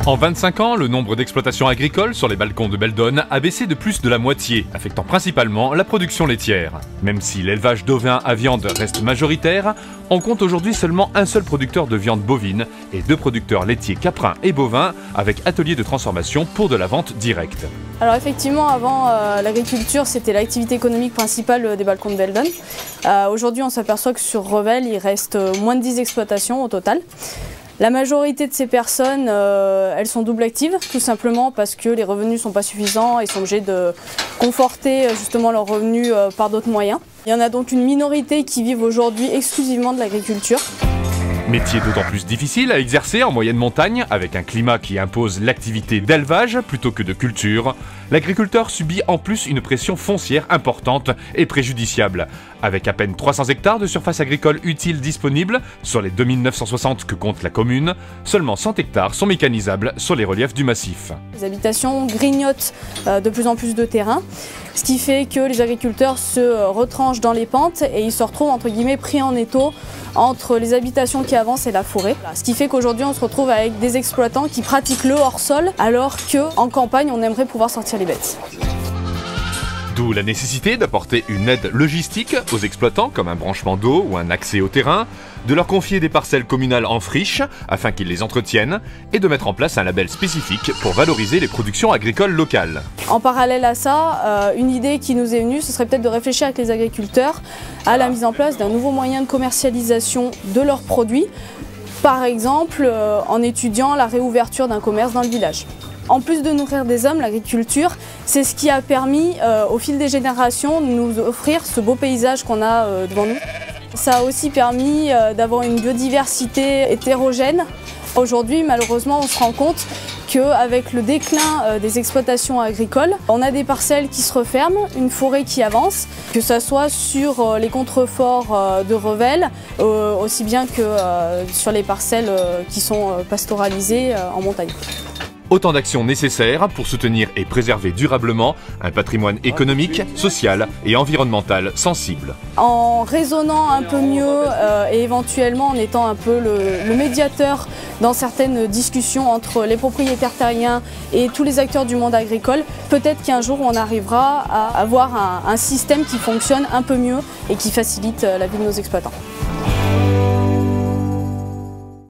En 25 ans, le nombre d'exploitations agricoles sur les balcons de Beldonne a baissé de plus de la moitié, affectant principalement la production laitière. Même si l'élevage d'ovins à viande reste majoritaire, on compte aujourd'hui seulement un seul producteur de viande bovine et 2 producteurs laitiers caprins et bovins avec atelier de transformation pour de la vente directe. Alors effectivement, avant, l'agriculture, c'était l'activité économique principale des balcons de Beldonne. Aujourd'hui, on s'aperçoit que sur Revel, il reste moins de 10 exploitations au total. La majorité de ces personnes, elles sont double actives, tout simplement parce que les revenus ne sont pas suffisants et sont obligés de conforter justement leurs revenus par d'autres moyens. Il y en a donc une minorité qui vivent aujourd'hui exclusivement de l'agriculture. Métier d'autant plus difficile à exercer en moyenne montagne, avec un climat qui impose l'activité d'élevage plutôt que de culture. L'agriculteur subit en plus une pression foncière importante et préjudiciable. Avec à peine 300 hectares de surface agricole utile disponible sur les 2960 que compte la commune, seulement 100 hectares sont mécanisables sur les reliefs du massif. Les habitations grignotent de plus en plus de terrain, ce qui fait que les agriculteurs se retranchent dans les pentes et ils se retrouvent entre guillemets pris en étau entre les habitations qui avancent et la forêt. Ce qui fait qu'aujourd'hui on se retrouve avec des exploitants qui pratiquent le hors-sol alors qu'en campagne on aimerait pouvoir sortir les bêtes. D'où la nécessité d'apporter une aide logistique aux exploitants comme un branchement d'eau ou un accès au terrain, de leur confier des parcelles communales en friche afin qu'ils les entretiennent et de mettre en place un label spécifique pour valoriser les productions agricoles locales. En parallèle à ça, une idée qui nous est venue, ce serait peut-être de réfléchir avec les agriculteurs à la mise en place d'un nouveau moyen de commercialisation de leurs produits, par exemple en étudiant la réouverture d'un commerce dans le village. En plus de nourrir des hommes, l'agriculture, c'est ce qui a permis au fil des générations de nous offrir ce beau paysage qu'on a devant nous. Ça a aussi permis d'avoir une biodiversité hétérogène. Aujourd'hui, malheureusement, on se rend compte qu'avec le déclin des exploitations agricoles, on a des parcelles qui se referment, une forêt qui avance, que ce soit sur les contreforts de Revel, aussi bien que sur les parcelles qui sont pastoralisées en montagne. Autant d'actions nécessaires pour soutenir et préserver durablement un patrimoine économique, social et environnemental sensible. En raisonnant un peu mieux et éventuellement en étant un peu le médiateur dans certaines discussions entre les propriétaires terriens et tous les acteurs du monde agricole, peut-être qu'un jour on arrivera à avoir un système qui fonctionne un peu mieux et qui facilite la vie de nos exploitants.